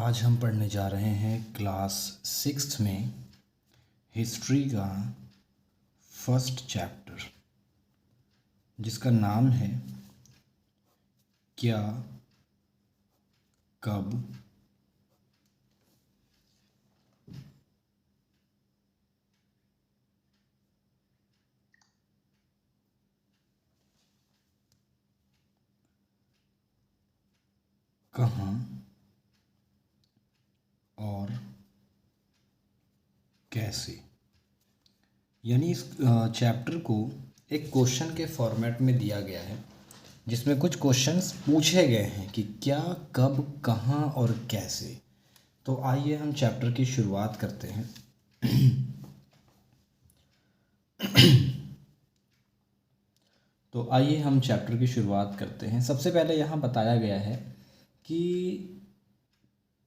आज हम पढ़ने जा रहे हैं क्लास 6th में हिस्ट्री का फर्स्ट चैप्टर, जिसका नाम है क्या, कब, कहाँ और कैसे। यानी इस चैप्टर को एक क्वेश्चन के फॉर्मेट में दिया गया है, जिसमें कुछ क्वेश्चंस पूछे गए हैं कि क्या, कब, कहाँ और कैसे। तो आइए हम चैप्टर की शुरुआत करते हैं। सबसे पहले यहाँ बताया गया है कि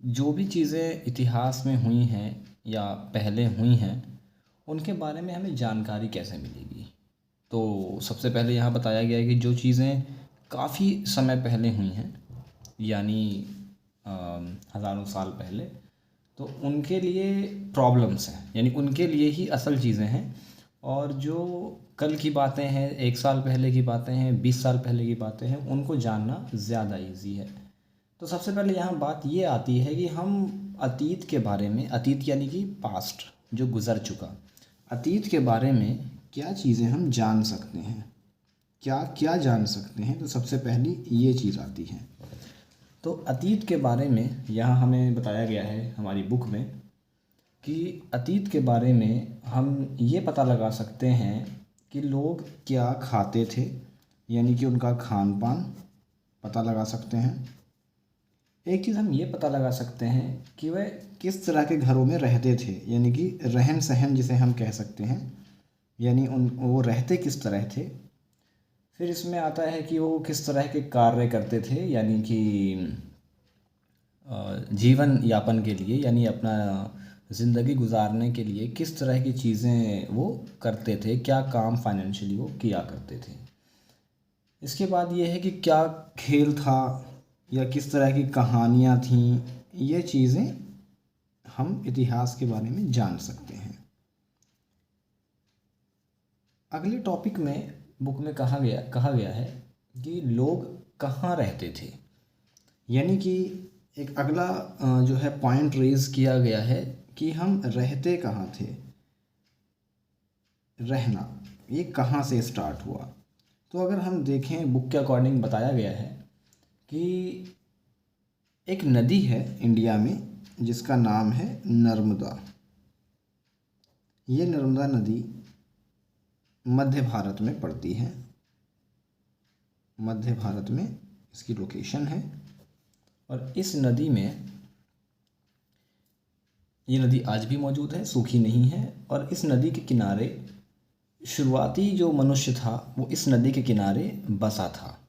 जो भी चीज़ें इतिहास में हुई हैं या पहले हुई हैं, उनके बारे में हमें जानकारी कैसे मिलेगी। तो सबसे पहले यहाँ बताया गया है कि जो चीज़ें काफ़ी समय पहले हुई हैं, यानी हज़ारों साल पहले, तो उनके लिए प्रॉब्लम्स हैं, यानी उनके लिए ही असल चीज़ें हैं। और जो कल की बातें हैं, 1 साल पहले की बातें हैं, 20 साल पहले की बातें हैं, उनको जानना ज़्यादा इजी है। तो सबसे पहले यहाँ बात ये आती है कि हम अतीत के बारे में, अतीत यानी कि पास्ट, जो गुज़र चुका, अतीत के बारे में क्या चीज़ें हम जान सकते हैं, क्या क्या जान सकते हैं। तो सबसे पहली ये चीज़ आती है। तो अतीत के बारे में यहाँ हमें बताया गया है हमारी बुक में कि अतीत के बारे में हम ये पता लगा सकते हैं कि लोग क्या खाते थे, यानी कि उनका खान पान पता लगा सकते हैं। एक चीज़ हम ये पता लगा सकते हैं कि वह किस तरह के घरों में रहते थे, यानी कि रहन सहन जिसे हम कह सकते हैं, यानी वो रहते किस तरह थे। फिर इसमें आता है कि वो किस तरह के कार्य करते थे, यानी कि जीवन यापन के लिए, यानी अपना ज़िंदगी गुजारने के लिए किस तरह की चीज़ें वो करते थे, क्या काम फाइनेंशियली वो किया करते थे। इसके बाद ये है कि क्या खेल था या किस तरह की कहानियाँ थीं। ये चीज़ें हम इतिहास के बारे में जान सकते हैं। अगले टॉपिक में बुक में कहा गया है कि लोग कहाँ रहते थे, यानी कि एक अगला जो है पॉइंट रेज़ किया गया है कि हम रहते कहाँ थे। रहना ये कहाँ से स्टार्ट हुआ। तो अगर हम देखें, बुक के अकॉर्डिंग बताया गया है कि एक नदी है इंडिया में जिसका नाम है नर्मदा। ये नर्मदा नदी मध्य भारत में पड़ती है, मध्य भारत में इसकी लोकेशन है। और इस नदी में, ये नदी आज भी मौजूद है, सूखी नहीं है। और इस नदी के किनारे शुरुआती जो मनुष्य था वो इस नदी के किनारे बसा था,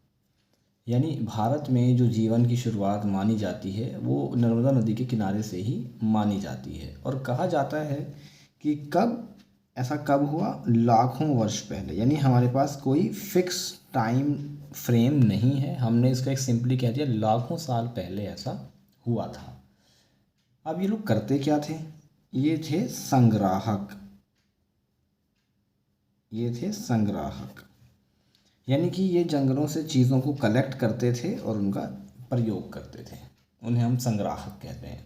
यानी भारत में जो जीवन की शुरुआत मानी जाती है वो नर्मदा नदी के किनारे से ही मानी जाती है। और कहा जाता है कि ऐसा कब हुआ, लाखों वर्ष पहले। यानी हमारे पास कोई फिक्स टाइम फ्रेम नहीं है, हमने इसका एक सिंपली कह दिया लाखों साल पहले ऐसा हुआ था। अब ये लोग करते क्या थे, ये थे संग्राहक, यानी कि ये जंगलों से चीज़ों को कलेक्ट करते थे और उनका प्रयोग करते थे। उन्हें हम संग्राहक कहते हैं।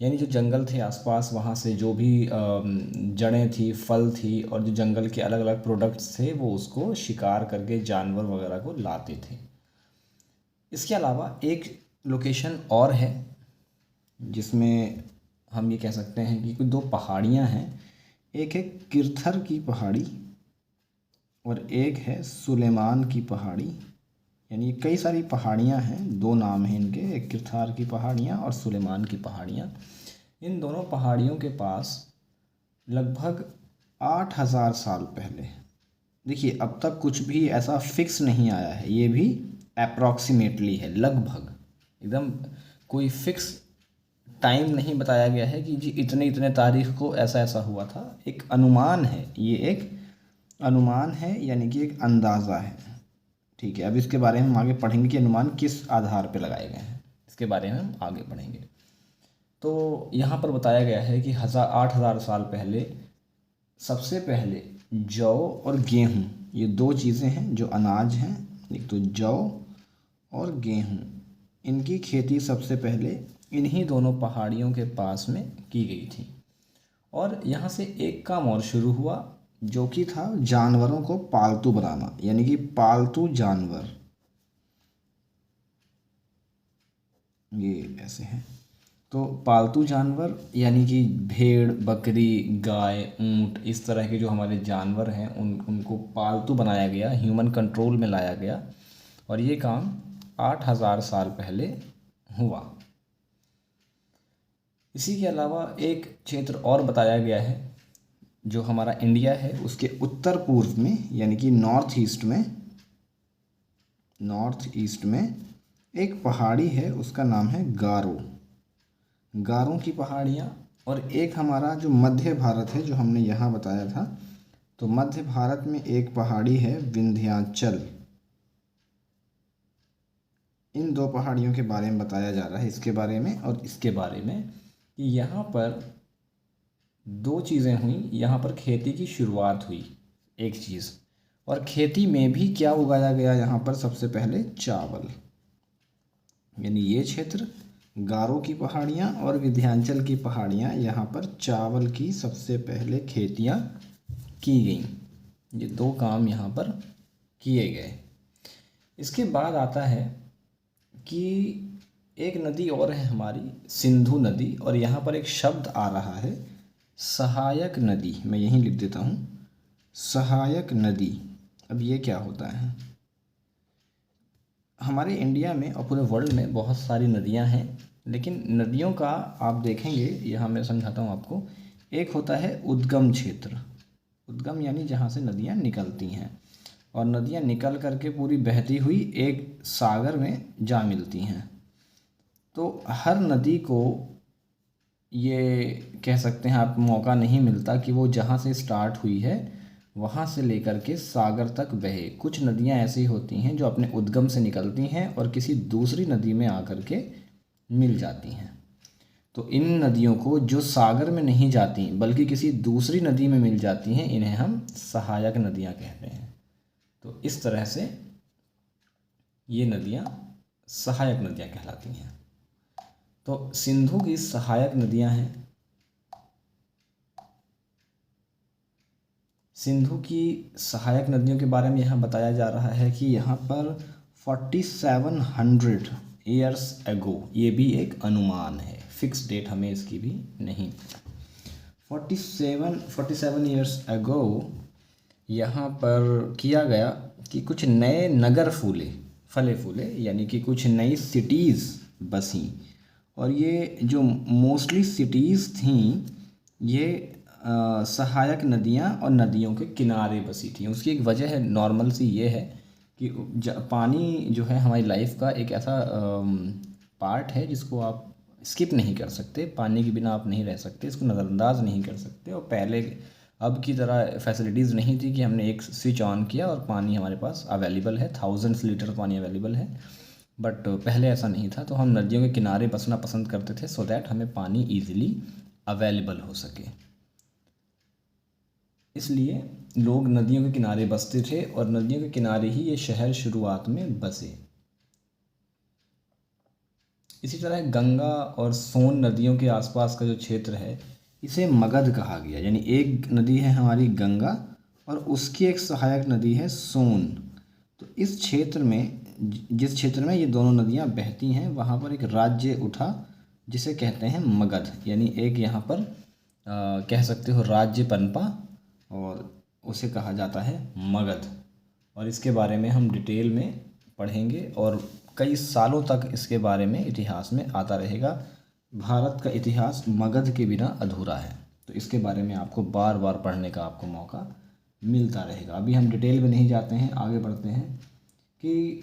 यानी जो जंगल थे आसपास, वहाँ से जो भी जड़ें थी, फल थी और जो जंगल के अलग अलग प्रोडक्ट्स थे, वो उसको शिकार करके जानवर वगैरह को लाते थे। इसके अलावा एक लोकेशन और है जिसमें हम ये कह सकते हैं कि कुछ 2 पहाड़ियाँ हैं। एक है किरथर की पहाड़ी और एक है सुलेमान की पहाड़ी। यानी कई सारी पहाड़ियाँ हैं, 2 नाम हैं इनके, एक किरथार की पहाड़ियाँ और सुलेमान की पहाड़ियाँ। इन दोनों पहाड़ियों के पास लगभग 8000 साल पहले, देखिए अब तक कुछ भी ऐसा फिक्स नहीं आया है, ये भी अप्रॉक्सीमेटली है, लगभग, एकदम कोई फिक्स टाइम नहीं बताया गया है कि जी इतने तारीख को ऐसा ऐसा हुआ था। एक अनुमान है, ये एक अनुमान है, यानी कि एक अंदाज़ा है। ठीक है, अब इसके बारे में हम आगे पढ़ेंगे कि अनुमान किस आधार पर लगाए गए हैं, इसके बारे में हम आगे पढ़ेंगे। तो यहाँ पर बताया गया है कि 8,000 साल पहले सबसे पहले जौ और गेहूँ, ये दो चीज़ें हैं जो अनाज हैं, एक तो जौ और गेहूँ, इनकी खेती सबसे पहले इन्हीं दोनों पहाड़ियों के पास में की गई थी। और यहाँ से एक काम और शुरू हुआ जो कि था जानवरों को पालतू बनाना, यानी कि पालतू जानवर, ये ऐसे हैं। तो पालतू जानवर यानी कि भेड़, बकरी, गाय, ऊँट, इस तरह के जो हमारे जानवर हैं उनको पालतू बनाया गया, ह्यूमन कंट्रोल में लाया गया। और ये काम 8,000 साल पहले हुआ। इसी के अलावा एक क्षेत्र और बताया गया है जो हमारा इंडिया है उसके उत्तर पूर्व में, यानी कि नॉर्थ ईस्ट में एक पहाड़ी है, उसका नाम है गारो की पहाड़ियाँ। और एक हमारा जो मध्य भारत है जो हमने यहाँ बताया था, तो मध्य भारत में एक पहाड़ी है विंध्याचल। इन दो पहाड़ियों के बारे में बताया जा रहा है, इसके बारे में और इसके बारे में, कि यहाँ पर दो चीज़ें हुई। यहाँ पर खेती की शुरुआत हुई एक चीज़, और खेती में भी क्या उगाया गया यहाँ पर, सबसे पहले चावल। यानी ये क्षेत्र गारो की पहाड़ियाँ और विंध्याचल की पहाड़ियाँ, यहाँ पर चावल की सबसे पहले खेतियाँ की गईं। ये दो काम यहाँ पर किए गए। इसके बाद आता है कि एक नदी और है हमारी, सिंधु नदी, और यहाँ पर एक शब्द आ रहा है सहायक नदी। मैं यहीं लिख देता हूँ, सहायक नदी। अब ये क्या होता है? हमारे इंडिया में और पूरे वर्ल्ड में बहुत सारी नदियाँ हैं, लेकिन नदियों का आप देखेंगे, यहाँ मैं समझाता हूँ आपको। एक होता है उद्गम क्षेत्र, उद्गम यानी जहाँ से नदियाँ निकलती हैं, और नदियाँ निकल करके पूरी बहती हुई एक सागर में जा मिलती हैं। तो हर नदी को ये कह सकते हैं आप, मौका नहीं मिलता कि वो जहाँ से स्टार्ट हुई है वहाँ से लेकर के सागर तक बहे। कुछ नदियाँ ऐसी होती हैं जो अपने उद्गम से निकलती हैं और किसी दूसरी नदी में आकर के मिल जाती हैं। तो इन नदियों को जो सागर में नहीं जाती बल्कि किसी दूसरी नदी में मिल जाती हैं, इन्हें हम सहायक नदियाँ कहते हैं। तो इस तरह से ये नदियाँ सहायक नदियाँ कहलाती हैं। तो सिंधु की सहायक नदियाँ हैं। सिंधु की सहायक नदियों के बारे में यहाँ बताया जा रहा है कि यहाँ पर 4700 ईयर्स एगो, ये भी एक अनुमान है, फिक्स डेट हमें इसकी भी नहीं। 47 ईयर्स एगो यहाँ पर किया गया कि कुछ नए नगर फले फूले, यानी कि कुछ नई सिटीज़ बसीं। और ये जो मोस्टली सिटीज़ थीं, ये सहायक नदियाँ और नदियों के किनारे बसी थी। उसकी एक वजह है, नॉर्मल सी ये है कि पानी जो है हमारी लाइफ का एक ऐसा पार्ट है जिसको आप स्किप नहीं कर सकते। पानी के बिना आप नहीं रह सकते, इसको नज़रअंदाज नहीं कर सकते। और पहले अब की तरह फैसिलिटीज़ नहीं थी कि हमने एक स्विच ऑन किया और पानी हमारे पास अवेलेबल है, थाउजेंड्स लीटर पानी अवेलेबल है। बट पहले ऐसा नहीं था, तो हम नदियों के किनारे बसना पसंद करते थे सो दैट हमें पानी ईज़िली अवेलेबल हो सके। इसलिए लोग नदियों के किनारे बसते थे और नदियों के किनारे ही ये शहर शुरुआत में बसे। इसी तरह गंगा और सोन नदियों के आसपास का जो क्षेत्र है, इसे मगध कहा गया। यानी एक नदी है हमारी गंगा और उसकी एक सहायक नदी है सोन। तो इस क्षेत्र में, जिस क्षेत्र में ये दोनों नदियाँ बहती हैं, वहाँ पर एक राज्य उठा जिसे कहते हैं मगध। यानी एक यहाँ पर कह सकते हो राज्य पनपा और उसे कहा जाता है मगध। और इसके बारे में हम डिटेल में पढ़ेंगे और कई सालों तक इसके बारे में इतिहास में आता रहेगा। भारत का इतिहास मगध के बिना अधूरा है, तो इसके बारे में आपको बार बार पढ़ने का आपको मौका मिलता रहेगा। अभी हम डिटेल में नहीं जाते हैं, आगे बढ़ते हैं कि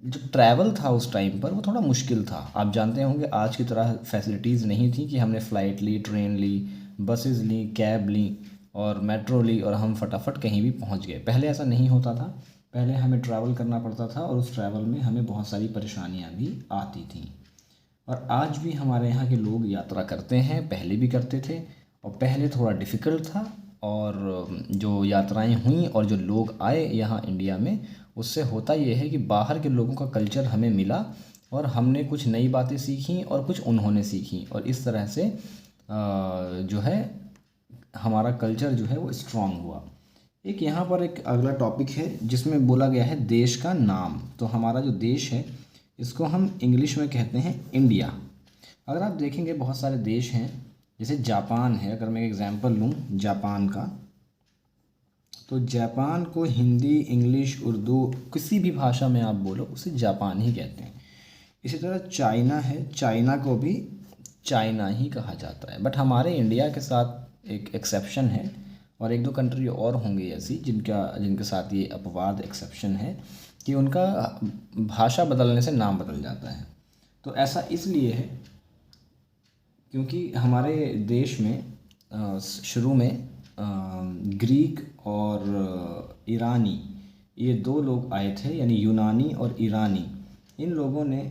जो ट्रैवल था उस टाइम पर वो थोड़ा मुश्किल था। आप जानते होंगे आज की तरह फैसिलिटीज़ नहीं थी कि हमने फ़्लाइट ली, ट्रेन ली, बसेस ली, कैब ली और मेट्रो ली और हम फटाफट कहीं भी पहुंच गए। पहले ऐसा नहीं होता था, पहले हमें ट्रैवल करना पड़ता था और उस ट्रैवल में हमें बहुत सारी परेशानियां भी आती थीं। और आज भी हमारे यहाँ के लोग यात्रा करते हैं, पहले भी करते थे, और पहले थोड़ा डिफ़िकल्ट था। और जो यात्राएं हुई और जो लोग आए यहाँ इंडिया में, उससे होता ये है कि बाहर के लोगों का कल्चर हमें मिला और हमने कुछ नई बातें सीखी और कुछ उन्होंने सीखी, और इस तरह से जो है हमारा कल्चर जो है वो स्ट्रांग हुआ। एक यहाँ पर एक अगला टॉपिक है जिसमें बोला गया है देश का नाम। तो हमारा जो देश है इसको हम इंग्लिश में कहते हैं इंडिया। अगर आप देखेंगे बहुत सारे देश हैं, जैसे जापान है, अगर मैं एग्जांपल लूँ जापान का, तो जापान को हिंदी, इंग्लिश, उर्दू किसी भी भाषा में आप बोलो उसे जापान ही कहते हैं। इसी तरह चाइना है, चाइना को भी चाइना ही कहा जाता है। बट हमारे इंडिया के साथ एक एक्सेप्शन है, और एक दो कंट्री और होंगी ऐसी जिनके साथ ये अपवाद एक्सेप्शन है कि उनका भाषा बदलने से नाम बदल जाता है। तो ऐसा इसलिए है क्योंकि हमारे देश में शुरू में ग्रीक और ईरानी, ये दो लोग आए थे, यानी यूनानी और ईरानी। इन लोगों ने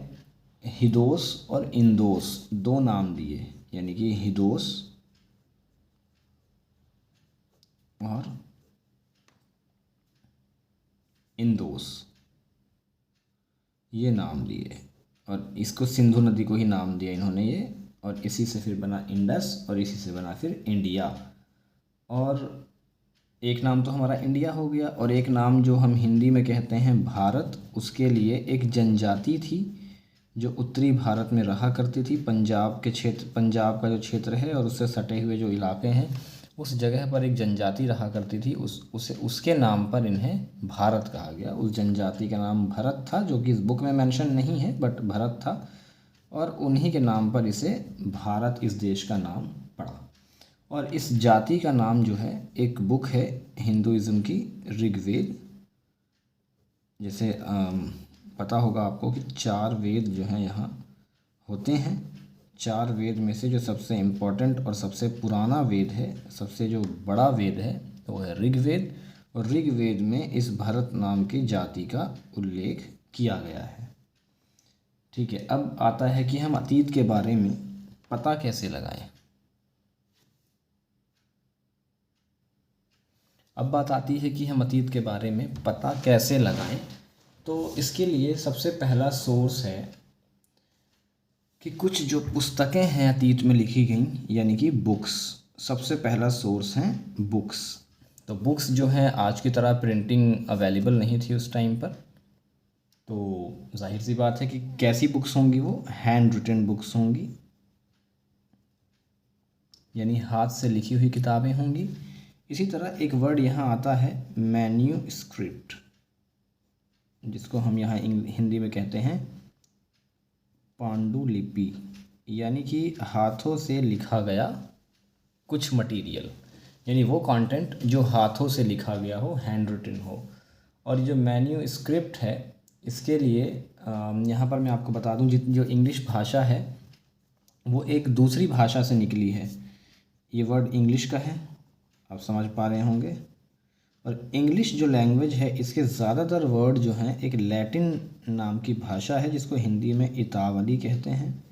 हिदोस और इंदोस दो नाम दिए, यानी कि हिदोस और इंदोस, ये नाम दिए, और इसको सिंधु नदी को ही नाम दिया इन्होंने ये, और इसी से फिर बना इंडस, और इसी से बना फिर इंडिया। और एक नाम तो हमारा इंडिया हो गया, और एक नाम जो हम हिंदी में कहते हैं भारत, उसके लिए एक जनजाति थी जो उत्तरी भारत में रहा करती थी। पंजाब के क्षेत्र, पंजाब का जो क्षेत्र है और उससे सटे हुए जो इलाके हैं, उस जगह पर एक जनजाति रहा करती थी। उसके नाम पर इन्हें भारत कहा गया। उस जनजाति का नाम भरत था, जो कि इस बुक में मेंशन नहीं है, बट भरत था, और उन्हीं के नाम पर इसे भारत, इस देश का नाम पड़ा। और इस जाति का नाम जो है, एक बुक है हिंदुइज़्म की, ऋग्वेद। जैसे पता होगा आपको कि 4 वेद जो हैं यहाँ होते हैं। 4 वेद में से जो सबसे इम्पोर्टेंट और सबसे पुराना वेद है, सबसे जो बड़ा वेद है, वो है ऋग्वेद। और ऋग्वेद में इस भरत नाम की जाति का उल्लेख किया गया है। ठीक है, अब आता है कि हम अतीत के बारे में पता कैसे लगाएं। अब बात आती है कि हम अतीत के बारे में पता कैसे लगाएं। तो इसके लिए सबसे पहला सोर्स है कि कुछ जो पुस्तकें हैं अतीत में लिखी गई, यानी कि बुक्स। सबसे पहला सोर्स हैं बुक्स। तो बुक्स जो हैं आज की तरह प्रिंटिंग अवेलेबल नहीं थी उस टाइम पर, तो जाहिर सी बात है कि कैसी बुक्स होंगी, वो हैंड रिटन बुक्स होंगी, यानी हाथ से लिखी हुई किताबें होंगी। इसी तरह एक वर्ड यहाँ आता है मैन्यूस्क्रिप्ट, जिसको हम यहाँ हिंदी में कहते हैं पांडुलिपि, यानी कि हाथों से लिखा गया कुछ मटेरियल, यानी वो कंटेंट जो हाथों से लिखा गया हो, हैंड रिटन हो। और जो मैन्यूस्क्रिप्ट है, इसके लिए यहाँ पर मैं आपको बता दूँ, जो इंग्लिश भाषा है वो एक दूसरी भाषा से निकली है। ये वर्ड इंग्लिश का है, आप समझ पा रहे होंगे। और इंग्लिश जो लैंग्वेज है, इसके ज़्यादातर वर्ड जो हैं एक लैटिन नाम की भाषा है, जिसको हिंदी में इतावली कहते हैं।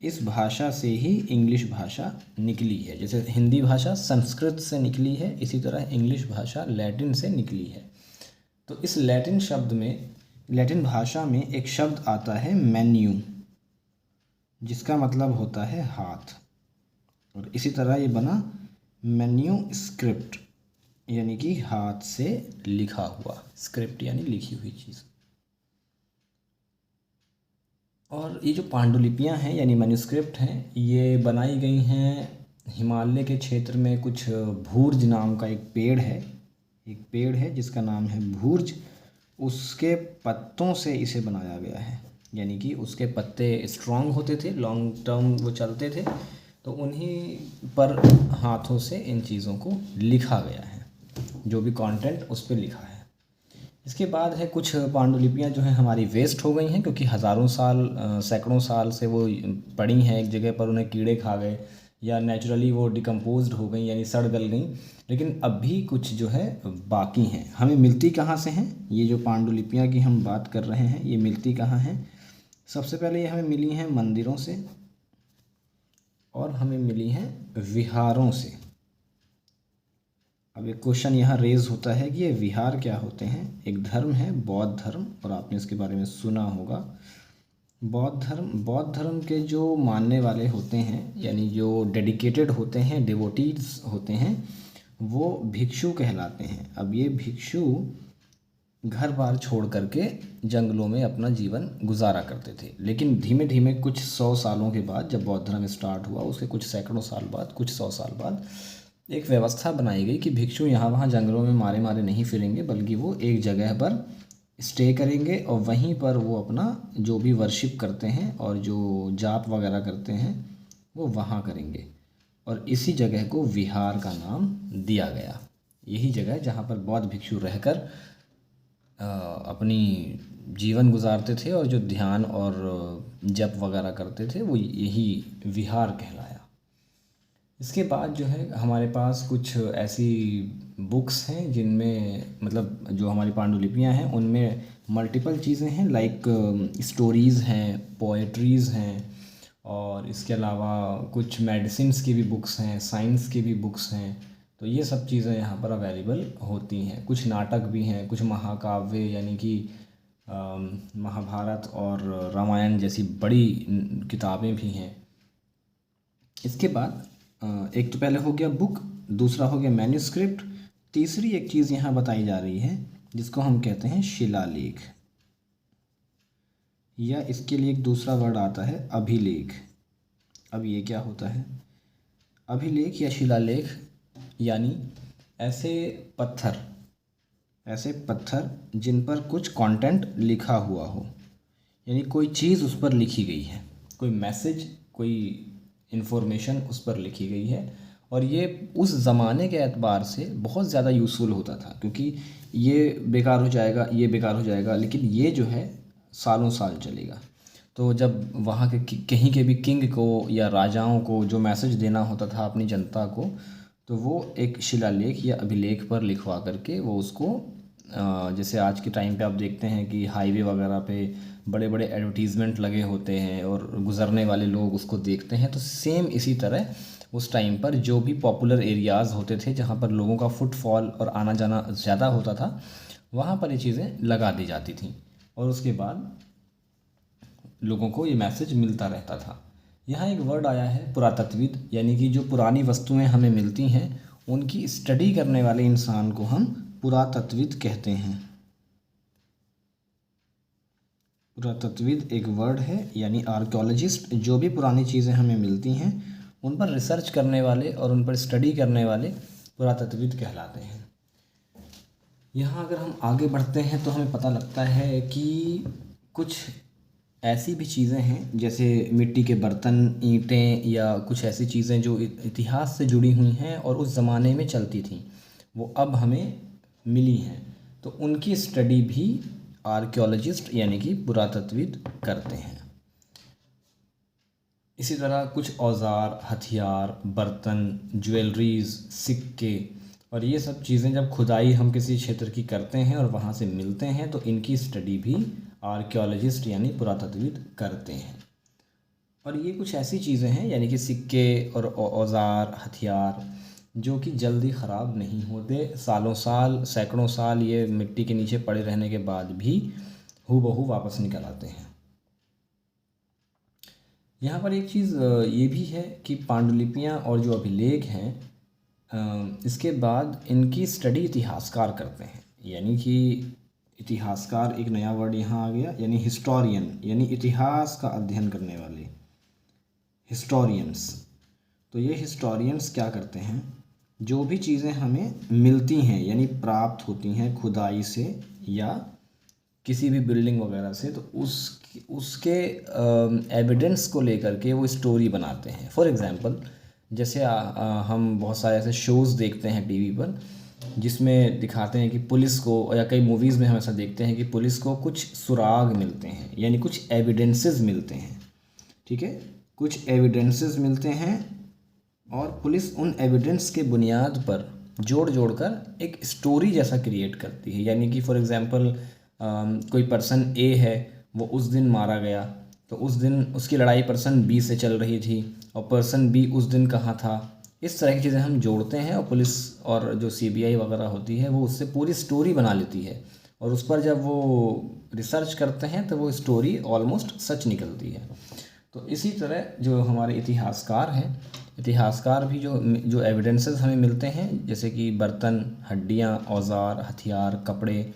इस भाषा से ही इंग्लिश भाषा निकली है। जैसे हिंदी भाषा संस्कृत से निकली है, इसी तरह इंग्लिश भाषा लैटिन से निकली है। तो इस लैटिन शब्द में, लैटिन भाषा में एक शब्द आता है मेन्यू, जिसका मतलब होता है हाथ। और इसी तरह ये बना मैन्यूस्क्रिप्ट, यानी कि हाथ से लिखा हुआ, स्क्रिप्ट यानी लिखी हुई चीज़। और ये जो पांडुलिपियाँ हैं यानी मैन्यूस्क्रिप्ट हैं, ये बनाई गई हैं हिमालय के क्षेत्र में। कुछ भूर्ज नाम का एक पेड़ है जिसका नाम है भूर्ज। उसके पत्तों से इसे बनाया गया है, यानी कि उसके पत्ते स्ट्रॉन्ग होते थे, लॉन्ग टर्म वो चलते थे, तो उन्हीं पर हाथों से इन चीज़ों को लिखा गया है, जो भी कंटेंट उस पर लिखा है। इसके बाद है कुछ पांडुलिपियाँ जो हैं हमारी वेस्ट हो गई हैं, क्योंकि हज़ारों साल, सैकड़ों साल से वो पड़ी हैं एक जगह पर, उन्हें कीड़े खा गए या नेचुरली वो डिकम्पोज्ड हो गई, यानी सड़ गल गई। लेकिन अब भी कुछ जो है बाकी हैं। हमें मिलती कहाँ से हैं ये जो पांडुलिपियाँ की हम बात कर रहे हैं, ये मिलती कहाँ हैं? सबसे पहले ये हमें मिली हैं मंदिरों से और हमें मिली हैं विहारों से। अब एक क्वेश्चन यहाँ रेज होता है कि ये विहार क्या होते हैं। एक धर्म है बौद्ध धर्म, और आपने इसके बारे में सुना होगा। बौद्ध धर्म के जो मानने वाले होते हैं, यानी जो डेडिकेटेड होते हैं, डिवोटीज होते हैं, वो भिक्षु कहलाते हैं। अब ये भिक्षु घर बार छोड़ करके जंगलों में अपना जीवन गुजारा करते थे, लेकिन धीमे धीमे कुछ 100 सालों के बाद, जब बौद्ध धर्म स्टार्ट हुआ, उसके कुछ सैकड़ों साल बाद, कुछ 100 साल बाद एक व्यवस्था बनाई गई कि भिक्षु यहाँ वहाँ जंगलों में मारे मारे नहीं फिरेंगे, बल्कि वो एक जगह पर स्टे करेंगे और वहीं पर वो अपना जो भी वर्शिप करते हैं और जो जाप वगैरह करते हैं वो वहाँ करेंगे। और इसी जगह को विहार का नाम दिया गया। यही जगह जहाँ पर बौद्ध भिक्षु रहकर अपनी जीवन गुजारते थे और जो ध्यान और जप वगैरह करते थे वो यही विहार कहलाया। इसके बाद जो है हमारे पास कुछ ऐसी बुक्स हैं जिनमें, मतलब जो हमारी पांडुलिपियां हैं उनमें मल्टीपल चीज़ें हैं, लाइक स्टोरीज़ हैं, पोएट्रीज़ हैं, और इसके अलावा कुछ मेडिसिन्स की भी बुक्स हैं, साइंस की भी बुक्स हैं। तो ये सब चीज़ें यहाँ पर अवेलेबल होती हैं। कुछ नाटक भी हैं, कुछ महाकाव्य यानी कि महाभारत और रामायण जैसी बड़ी किताबें भी हैं। इसके बाद एक तो पहले हो गया बुक, दूसरा हो गया मैन्युस्क्रिप्ट, तीसरी एक चीज़ यहाँ बताई जा रही है जिसको हम कहते हैं शिलालेख, या इसके लिए एक दूसरा वर्ड आता है अभिलेख। अब ये क्या होता है? अभिलेख या शिलालेख यानी ऐसे पत्थर जिन पर कुछ कंटेंट लिखा हुआ हो, यानी कोई चीज़ उस पर लिखी गई है, कोई मैसेज, कोई इन्फॉर्मेशन उस पर लिखी गई है। और ये उस ज़माने के एतबार से बहुत ज़्यादा यूज़फुल होता था, क्योंकि ये बेकार हो जाएगा, ये बेकार हो जाएगा, लेकिन ये जो है सालों साल चलेगा। तो जब वहाँ के कहीं के भी किंग को या राजाओं को जो मैसेज देना होता था अपनी जनता को, तो वो एक शिलालेख या अभिलेख पर लिखवा करके वो उसको, जैसे आज के टाइम पे आप देखते हैं कि हाईवे वगैरह पे बड़े बड़े एडवर्टीज़मेंट लगे होते हैं और गुज़रने वाले लोग उसको देखते हैं, तो सेम इसी तरह उस टाइम पर जो भी पॉपुलर एरियाज़ होते थे जहाँ पर लोगों का फुटफॉल और आना जाना ज़्यादा होता था, वहाँ पर ये चीज़ें लगा दी जाती थी और उसके बाद लोगों को ये मैसेज मिलता रहता था। यहाँ एक वर्ड आया है पुरातत्वविद, यानी कि जो पुरानी वस्तुएं हमें मिलती हैं उनकी स्टडी करने वाले इंसान को हम पुरातत्वविद कहते हैं। पुरातत्वविद एक वर्ड है, यानी आर्कियोलॉजिस्ट। जो भी पुरानी चीज़ें हमें मिलती हैं उन पर रिसर्च करने वाले और उन पर स्टडी करने वाले पुरातत्वविद कहलाते हैं। यहाँ अगर हम आगे बढ़ते हैं तो हमें पता लगता है कि कुछ ऐसी भी चीज़ें हैं जैसे मिट्टी के बर्तन, ईंटें, या कुछ ऐसी चीज़ें जो इतिहास से जुड़ी हुई हैं और उस ज़माने में चलती थीं, वो अब हमें मिली हैं। तो उनकी स्टडी भी आर्कियोलॉजिस्ट यानी कि पुरातत्वविद करते हैं। इसी तरह कुछ औज़ार, हथियार, बर्तन, ज्वेलरीज़, सिक्के और ये सब चीज़ें जब खुदाई हम किसी क्षेत्र की करते हैं और वहाँ से मिलते हैं तो इनकी स्टडी भी आर्कियोलॉजिस्ट यानी पुरातत्वविद करते हैं। और ये कुछ ऐसी चीज़ें हैं यानी कि सिक्के और औज़ार, हथियार जो कि जल्दी ख़राब नहीं होते, सालों साल, सैकड़ों साल ये मिट्टी के नीचे पड़े रहने के बाद भी हूबहू वापस निकल आते हैं। यहाँ पर एक चीज़ ये भी है कि पांडुलिपियाँ और जो अभिलेख हैं, इसके बाद इनकी स्टडी इतिहासकार करते हैं। यानी कि इतिहासकार एक नया वर्ड यहाँ आ गया, यानी हिस्टोरियन, यानी इतिहास का अध्ययन करने वाले हिस्टोरियंस। तो ये हिस्टोरियंस क्या करते हैं, जो भी चीज़ें हमें मिलती हैं यानी प्राप्त होती हैं खुदाई से या किसी भी बिल्डिंग वगैरह से, तो उसके एविडेंस को लेकर के वो स्टोरी बनाते हैं। फॉर एग्ज़ाम्पल जैसे हम बहुत सारे ऐसे शोज़ देखते हैं टीवी पर जिसमें दिखाते हैं कि पुलिस को, या कई मूवीज़ में हम ऐसा देखते हैं कि पुलिस को कुछ सुराग मिलते हैं, यानी कुछ एविडेंसेस मिलते हैं। ठीक है, कुछ एविडेंसेस मिलते हैं और पुलिस उन एविडेंस के बुनियाद पर जोड़ जोड़ कर एक स्टोरी जैसा क्रिएट करती है। यानी कि फॉर एग्ज़ाम्पल कोई पर्सन ए है, वो उस दिन मारा गया, तो उस दिन उसकी लड़ाई पर्सन बी से चल रही थी और पर्सन बी उस दिन कहाँ था। इस तरह की चीज़ें हम जोड़ते हैं और पुलिस और जो सीबीआई वगैरह होती है वो उससे पूरी स्टोरी बना लेती है, और उस पर जब वो रिसर्च करते हैं तो वो स्टोरी ऑलमोस्ट सच निकलती है। तो इसी तरह जो हमारे इतिहासकार हैं, इतिहासकार भी जो जो एविडेंसेस हमें मिलते हैं, जैसे कि बर्तन, हड्डियाँ, औजार, हथियार, कपड़े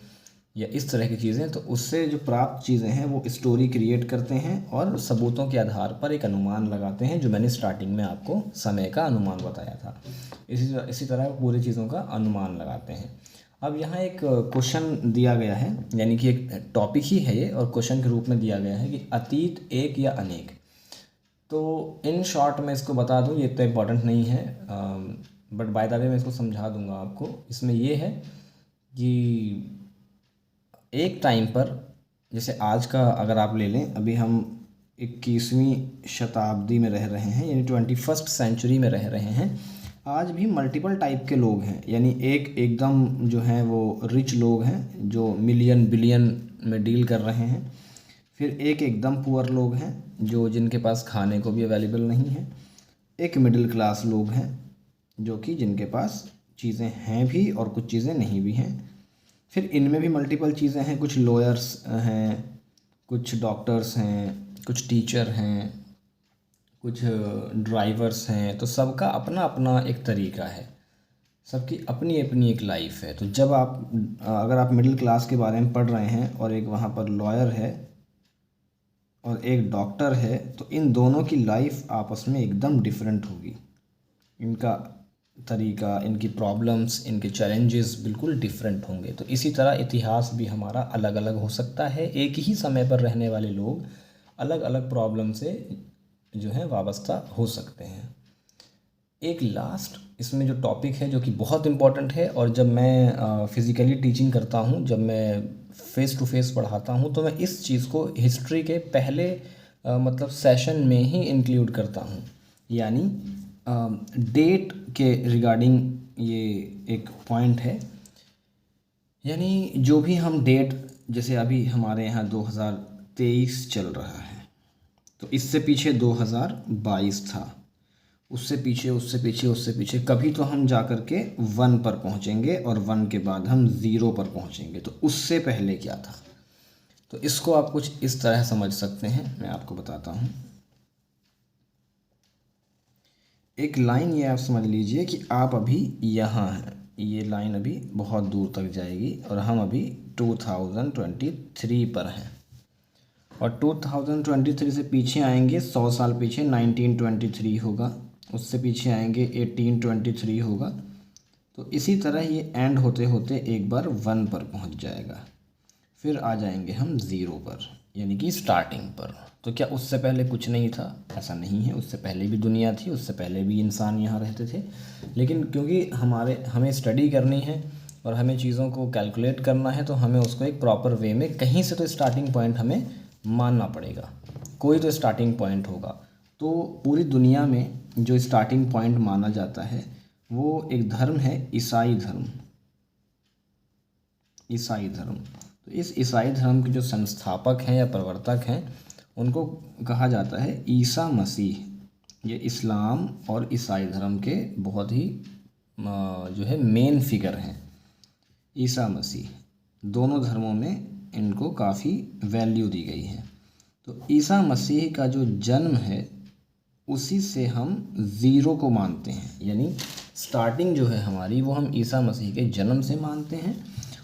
या इस तरह की चीज़ें, तो उससे जो प्राप्त चीज़ें हैं वो स्टोरी क्रिएट करते हैं और सबूतों के आधार पर एक अनुमान लगाते हैं, जो मैंने स्टार्टिंग में आपको समय का अनुमान बताया था। इसी तरह पूरी चीज़ों का अनुमान लगाते हैं। अब यहाँ एक क्वेश्चन दिया गया है, यानी कि एक टॉपिक ही है ये और क्वेश्चन के रूप में दिया गया है कि अतीत एक या अनेक। तो इन शॉर्ट मैं इसको बता दूं, ये इतना इम्पोर्टेंट नहीं है, बट बाय द वे मैं इसको समझा दूंगा आपको। इसमें ये है कि एक टाइम पर, जैसे आज का अगर आप ले लें, अभी हम 21वीं शताब्दी में रह रहे हैं, यानी 21st सेंचुरी में रह रहे हैं। आज भी मल्टीपल टाइप के लोग हैं, यानी एक एकदम जो हैं वो रिच लोग हैं जो मिलियन बिलियन में डील कर रहे हैं। फिर एक एकदम पुअर लोग हैं जो जिनके पास खाने को भी अवेलेबल नहीं है। एक मिडिल क्लास लोग हैं जो कि जिनके पास चीज़ें हैं भी और कुछ चीज़ें नहीं भी हैं। फिर इनमें भी मल्टीपल चीज़ें हैं, कुछ लॉयर्स हैं, कुछ डॉक्टर्स हैं, कुछ टीचर हैं, कुछ ड्राइवर्स हैं। तो सबका अपना अपना एक तरीका है, सबकी अपनी अपनी एक लाइफ है। तो जब आप अगर आप मिडिल क्लास के बारे में पढ़ रहे हैं और एक वहाँ पर लॉयर है और एक डॉक्टर है, तो इन दोनों की लाइफ आपस में एकदम डिफरेंट होगी। इनका तरीका, इनकी प्रॉब्लम्स, इनके चैलेंजेस बिल्कुल डिफरेंट होंगे। तो इसी तरह इतिहास भी हमारा अलग अलग हो सकता है। एक ही समय पर रहने वाले लोग अलग अलग प्रॉब्लम से जो है वाबस्ता हो सकते हैं। एक लास्ट इसमें जो टॉपिक है जो कि बहुत इम्पॉर्टेंट है, और जब मैं फ़िज़िकली टीचिंग करता हूँ, जब मैं फ़ेस टू फेस पढ़ाता हूँ, तो मैं इस चीज़ को हिस्ट्री के पहले मतलब सेशन में ही इंक्लूड करता हूँ। यानी डेट के रिगार्डिंग ये एक पॉइंट है। यानी जो भी हम डेट, जैसे अभी हमारे यहाँ 2023 चल रहा है, तो इससे पीछे 2022 था, उससे पीछे उससे पीछे उससे पीछे, कभी तो हम जा कर के 1 पर पहुँचेंगे और 1 के बाद हम 0 पर पहुँचेंगे। तो उससे पहले क्या था, तो इसको आप कुछ इस तरह समझ सकते हैं, मैं आपको बताता हूँ। एक लाइन ये आप समझ लीजिए कि आप अभी यहाँ हैं, ये लाइन अभी बहुत दूर तक जाएगी और हम अभी 2023 पर हैं, और 2023 से पीछे आएंगे 100 साल पीछे 1923 होगा, उससे पीछे आएंगे 1823 होगा। तो इसी तरह ये एंड होते होते एक बार 1 पर पहुंच जाएगा, फिर आ जाएंगे हम 0 पर, यानी कि स्टार्टिंग पर। तो क्या उससे पहले कुछ नहीं था? ऐसा नहीं है, उससे पहले भी दुनिया थी, उससे पहले भी इंसान यहाँ रहते थे। लेकिन क्योंकि हमें स्टडी करनी है और हमें चीज़ों को कैलकुलेट करना है, तो हमें उसको एक प्रॉपर वे में कहीं से तो स्टार्टिंग पॉइंट हमें मानना पड़ेगा, कोई तो स्टार्टिंग पॉइंट होगा। तो पूरी दुनिया में जो स्टार्टिंग पॉइंट माना जाता है वो एक धर्म है, ईसाई धर्म। ईसाई धर्म, तो इस ईसाई धर्म के जो संस्थापक हैं या प्रवर्तक हैं उनको कहा जाता है ईसा मसीह। ये इस्लाम और ईसाई धर्म के बहुत ही जो है मेन फिगर हैं ईसा मसीह। दोनों धर्मों में इनको काफ़ी वैल्यू दी गई है। तो ईसा मसीह का जो जन्म है उसी से हम 0 को मानते हैं, यानी स्टार्टिंग जो है हमारी वो हम ईसा मसीह के जन्म से मानते हैं।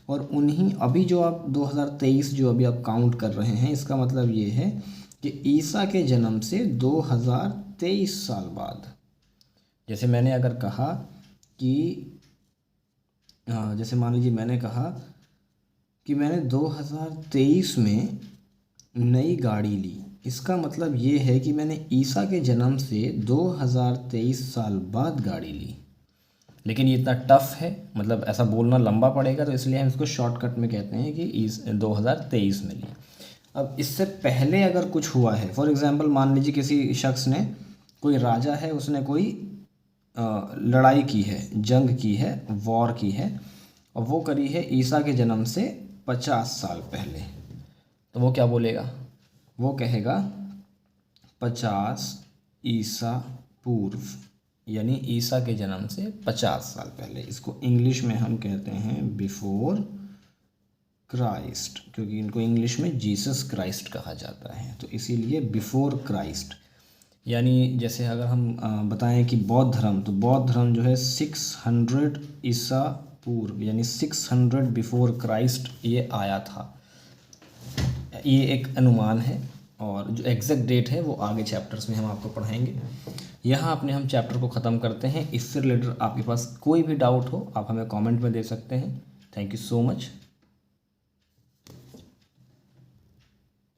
और उन्हीं अभी जो आप 2023 जो अभी आप काउंट कर रहे हैं, इसका मतलब ये है कि ईसा के जन्म से 2023 साल बाद, जैसे मैंने अगर कहा कि जैसे मान लीजिए मैंने कहा कि मैंने 2023 में नई गाड़ी ली, इसका मतलब ये है कि मैंने ईसा के जन्म से 2023 साल बाद गाड़ी ली। लेकिन ये इतना टफ है, मतलब ऐसा बोलना लंबा पड़ेगा, तो इसलिए हम इसको शॉर्टकट में कहते हैं कि 2023 में ली। अब इससे पहले अगर कुछ हुआ है, फॉर एग्ज़ाम्पल मान लीजिए किसी शख्स ने, कोई राजा है, उसने कोई लड़ाई की है, जंग की है, वॉर की है, और वो करी है ईसा के जन्म से 50 साल पहले, तो वो क्या बोलेगा? वो कहेगा 50 ईसा पूर्व, यानी ईसा के जन्म से 50 साल पहले। इसको इंग्लिश में हम कहते हैं बिफोर क्राइस्ट, क्योंकि इनको इंग्लिश में जीसस क्राइस्ट कहा जाता है, तो इसीलिए बिफोर क्राइस्ट। यानी जैसे अगर हम बताएं कि बौद्ध धर्म, तो बौद्ध धर्म जो है 600 ईसा पूर्व, यानी 600 बिफोर क्राइस्ट ये आया था। ये एक अनुमान है, और जो एग्जैक्ट डेट है वो आगे चैप्टर्स में हम आपको पढ़ाएंगे। यहाँ अपने हम चैप्टर को ख़त्म करते हैं। इससे रिलेटेड आपके पास कोई भी डाउट हो आप हमें कमेंट में दे सकते हैं। Thank you so much.